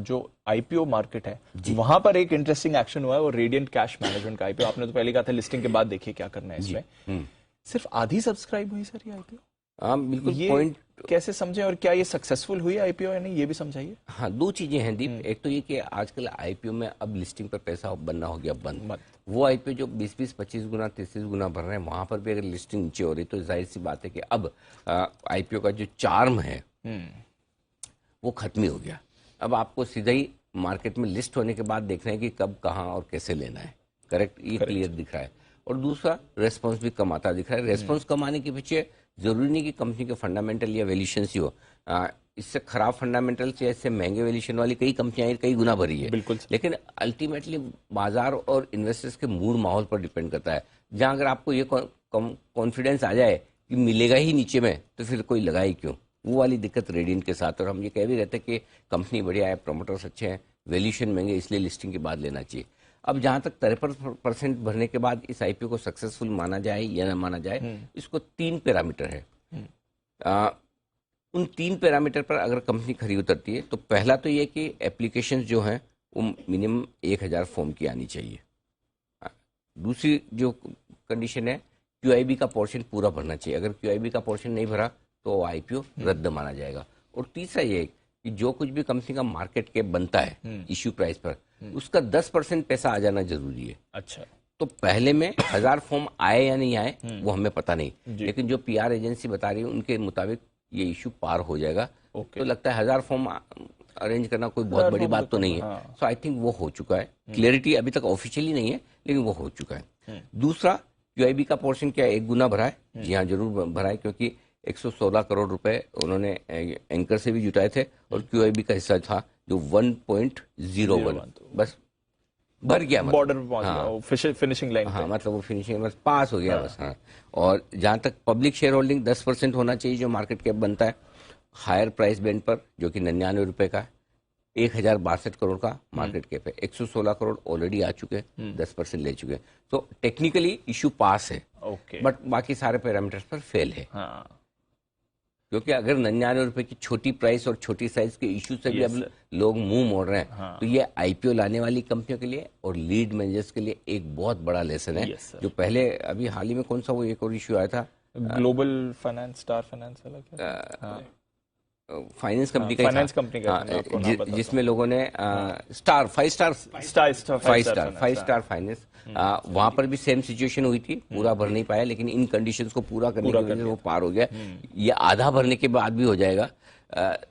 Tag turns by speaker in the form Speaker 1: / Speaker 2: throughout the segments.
Speaker 1: जो IPO market है वहां पर एक इंटरेस्टिंग एक्शन हुआ है, वो रेडियंट कैश मैनेजमेंट का आईपीओ। आपने तो पहले कहा था लिस्टिंग के बाद देखिए क्या करना है इसमें। सिर्फ आधी सब्सक्राइब हुई सर ये आईपीओ?
Speaker 2: हाँ बिल्कुल।
Speaker 1: ये पॉइंट कैसे समझे और क्या ये सक्सेसफुल हुई आईपीओ या नहीं, ये भी समझाइए।
Speaker 2: हाँ, दो चीजें हैं दीप। एक तो ये कि आजकल आईपीओ में अब लिस्टिंग पर पैसा बनना हो गया बंद। वो आईपीओ जो 20-20, 25 गुना, 33 गुना भर रहे हैं, वहां पर भी अगर लिस्टिंग नीचे हो रही तो जाहिर सी बात है कि अब आईपीओ का जो चार्म है वो खत्म ही हो गया। अब आपको सीधा ही मार्केट में लिस्ट होने के बाद देखना है कि कब, कहाँ और कैसे लेना है। करेक्ट, ये क्लियर दिख रहा है। और दूसरा, रेस्पॉन्स भी कम आता दिख रहा है। रेस्पॉन्स कम आने के पीछे जरूरी नहीं कि कंपनी के फंडामेंटल या वैल्यूएशंस ही हो। इससे खराब फंडामेंटल्स या इससे महंगे वैल्यूएशन वाली कई कंपनियां कई गुना भरी है।
Speaker 1: बिल्कुल।
Speaker 2: लेकिन अल्टीमेटली बाजार और इन्वेस्टर्स के मूड माहौल पर डिपेंड करता है। जहां अगर आपको ये कॉन्फिडेंस आ जाए कि मिलेगा ही नीचे में, तो फिर कोई लगाए क्यों। वो वाली दिक्कत रेडियंट के साथ। और हम ये कह भी रहते हैं कि कंपनी बढ़िया है, प्रमोटर्स अच्छे हैं, वैल्यूएशन महंगे, इसलिए लिस्टिंग के बाद लेना चाहिए। अब जहां तक 53% भरने के बाद इस आईपीओ को सक्सेसफुल माना जाए या ना माना जाए, इसको 3 पैरामीटर है। उन 3 पैरामीटर पर अगर कंपनी खरी उतरती है तो पहला तो ये कि एप्लीकेशंस जो हैं वो मिनिमम 1000 फॉर्म की आनी चाहिए। दूसरी जो कंडीशन है, क्यूआईबी का पोर्शन पूरा भरना चाहिए। अगर क्यूआईबी का पोर्शन नहीं भरा तो आईपीओ रद्द माना जाएगा। और तीसरा ये कि जो कुछ भी कंपनी का मार्केट कैप बनता है इश्यू प्राइस पर, उसका 10% पैसा आ जाना जरूरी है।
Speaker 1: अच्छा,
Speaker 2: तो पहले में 1000 फॉर्म आए या नहीं आए वो हमें पता नहीं, लेकिन जो पीआर एजेंसी बता रही है उनके मुताबिक ये इश्यू पार हो जाएगा। तो लगता है 1000 फॉर्म अरेंज करना कोई बहुत बड़ी बात तो नहीं है। सो आई थिंक वो हो चुका है। क्लियरिटी अभी तक ऑफिशियली नहीं है, लेकिन वो हो चुका है। दूसरा, क्यूआईबी का पोर्शन क्या 1 गुना भरा है? जी हाँ, जरूर भरा है, क्योंकि 116 करोड़ रुपए उन्होंने एंकर से भी जुटाए थे और क्यूआईबी का हिस्सा था जो 1.01, बस भर गया,
Speaker 1: बॉर्डर पे पहुंच गया, फिनिशिंग लाइन।
Speaker 2: हाँ, मतलब वो फिनिशिंग बस पास हो गया। बस हाँ। और जहां तक पब्लिक शेयर होल्डिंग 10% होना चाहिए जो मार्केट कैप बनता है हायर प्राइस बैंड पर, जो कि 99 रुपए का, 1062 करोड़ का मार्केट कैप है। 116 करोड़ ऑलरेडी आ चुके हैं, 10% ले चुके हैं। तो टेक्निकली इश्यू पास है, बट बाकी सारे पैरामीटर्स पर फेल है। क्योंकि अगर 99 रुपए की छोटी प्राइस और छोटी साइज के इश्यू से भी अब लोग मुंह मोड़ रहे हैं, तो ये आईपीओ लाने वाली कंपनियों के लिए और लीड मैनेजर्स के लिए एक बहुत बड़ा लेसन है। जो पहले अभी हाल ही में कौन सा वो एक और इश्यू आया था,
Speaker 1: ग्लोबल फाइनेंस, स्टार फाइनेंस वाला क्या,
Speaker 2: फाइनेंस कंपनी का,
Speaker 1: फाइनेंस कंपनी का,
Speaker 2: जिसमें लोगों ने फाइव स्टार फाइनेंस, वहां पर भी सेम सिचुएशन हुई थी। पूरा भर नहीं पाया, लेकिन इन कंडीशंस को पूरा करने की वजह से वो पार हो गया। ये आधा भरने के बाद भी हो जाएगा।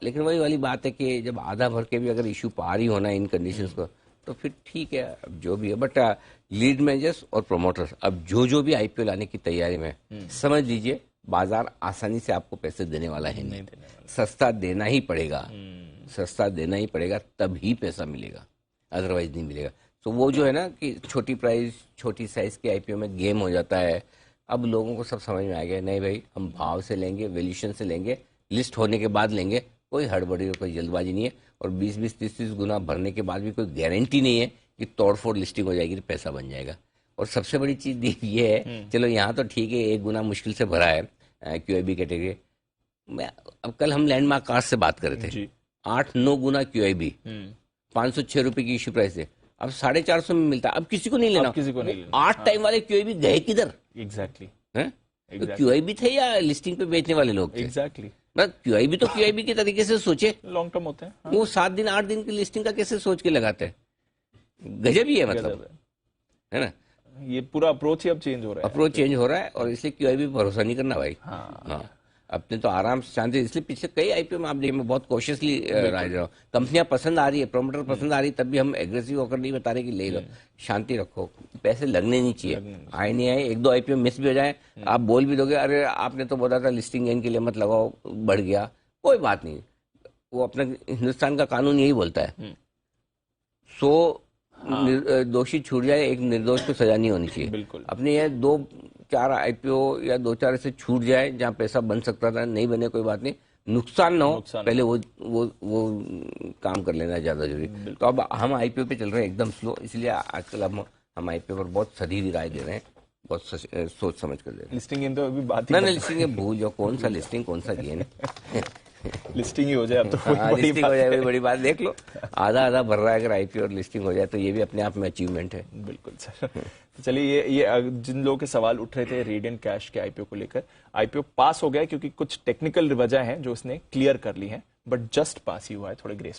Speaker 2: लेकिन वही वाली बात है कि जब आधा भर के भी अगर इश्यू पार ही होना है इन कंडीशंस को, तो फिर ठीक है, अब जो भी है। बट लीड मैनेजर्स और प्रोमोटर्स अब जो भी आईपीओ लाने की तैयारी में, समझ लीजिए बाजार आसानी से आपको पैसे देने वाला है नहीं। सस्ता देना ही पड़ेगा, सस्ता देना ही पड़ेगा, तभी पैसा मिलेगा, अदरवाइज नहीं मिलेगा। तो वो जो है ना कि छोटी प्राइस छोटी साइज के आईपीओ में गेम हो जाता है। अब लोगों को सब समझ में आ गया, नहीं भाई, हम भाव से लेंगे, वैल्यूएशन से लेंगे, लिस्ट होने के बाद लेंगे, कोई हड़बड़ी और कोई जल्दबाजी नहीं है। और 20-20, 30-30 गुना भरने के बाद भी कोई गारंटी नहीं है कि तोड़फोड़ लिस्टिंग हो जाएगी तो पैसा बन जाएगा। और सबसे बड़ी चीज ये है, चलो यहाँ तो ठीक है 1 गुना मुश्किल से भरा है क्यूआईबी कैटेगरी। अब कल हम लैंडमार्क कार्ड से बात कर रहे थे, 8-9 गुना क्यूआईबी, 506 रुपए की इश्यू प्राइस है, अब 450 में मिलता है। अब किसी को नहीं लेना,
Speaker 1: किसी को नहीं लेना।
Speaker 2: 8 टाइम वाले क्यूआईबी गए किधर?
Speaker 1: एग्जैक्टली।
Speaker 2: तो क्यूआईबी थे या लिस्टिंग पे बेचने वाले लोग थे?
Speaker 1: एग्जैक्टली।
Speaker 2: क्यूआईबी तो क्यूआईबी के तरीके से सोचे,
Speaker 1: लॉन्ग टर्म होते हैं।
Speaker 2: वो 7 दिन 8 दिन की लिस्टिंग का कैसे सोच के लगाते हैं? गजब ही है, मतलब है ना।
Speaker 1: ये पूरा अप्रोच ही अब चेंज हो रहा है।
Speaker 2: अप्रोच चेंज हो रहा है, और इसलिए क्यूआईबी भरोसा नहीं करना भाई। हाँ, अपने तो आराम से शांति। इसलिए पिछले कई आईपीओ में आप देखिए, मैं बहुत कॉशियसली रह रहा हूँ। कंपनियां पसंद आ रही है, प्रोमोटर पसंद आ रही है, तब भी हम एग्रेसिव होकर नहीं बता रहे कि ले लो, शांति रखो, पैसे लगने नहीं चाहिए। आए नहीं आए, 1-2 आईपीओ मिस भी हो जाए, आप बोल भी दोगे, अरे आपने तो बोला था लिस्टिंग गेन के लिए मत लगाओ, बढ़ गया, कोई बात नहीं। वो अपना हिंदुस्तान का कानून यही बोलता है, 100 दोषी छूट जाए, एक निर्दोष को सजा नहीं होनी चाहिए।
Speaker 1: बिल्कुल।
Speaker 2: अपने ये 2-4 आईपीओ या 2-4 ऐसे छूट जाए जहां पैसा बन सकता था, नहीं बने कोई बात नहीं, नुकसान ना हो, पहले वो काम कर लेना ज्यादा जरूरी। तो अब हम आईपीओ पे चल रहे हैं एकदम स्लो, इसलिए आजकल हम आईपीओ पर बहुत सधी राय दे रहे हैं, बहुत सोच समझ कर दे रहे हैं।
Speaker 1: लिस्टिंग इन तो अभी बात
Speaker 2: ना, लिस्टिंग भूल जाओ, कौन सा लिस्टिंग कौन सा गेन।
Speaker 1: लिस्टिंग ही हो जाए अब तो
Speaker 2: हाँ, लिस्टिंग हो जाए, वही बड़ी बात। देख लो, आधा भर रहा है, अगर आईपीओ और लिस्टिंग हो जाए तो ये भी अपने आप में अचीवमेंट है।
Speaker 1: बिल्कुल सर। तो चलिए, ये जिन लोगों के सवाल उठ रहे थे रेडियंट कैश के आईपीओ को लेकर, आईपीओ पास हो गया क्योंकि कुछ टेक्निकल वजह है जो उसने क्लियर कर ली है, बट जस्ट पास ही हुआ है, थोड़े ग्रेस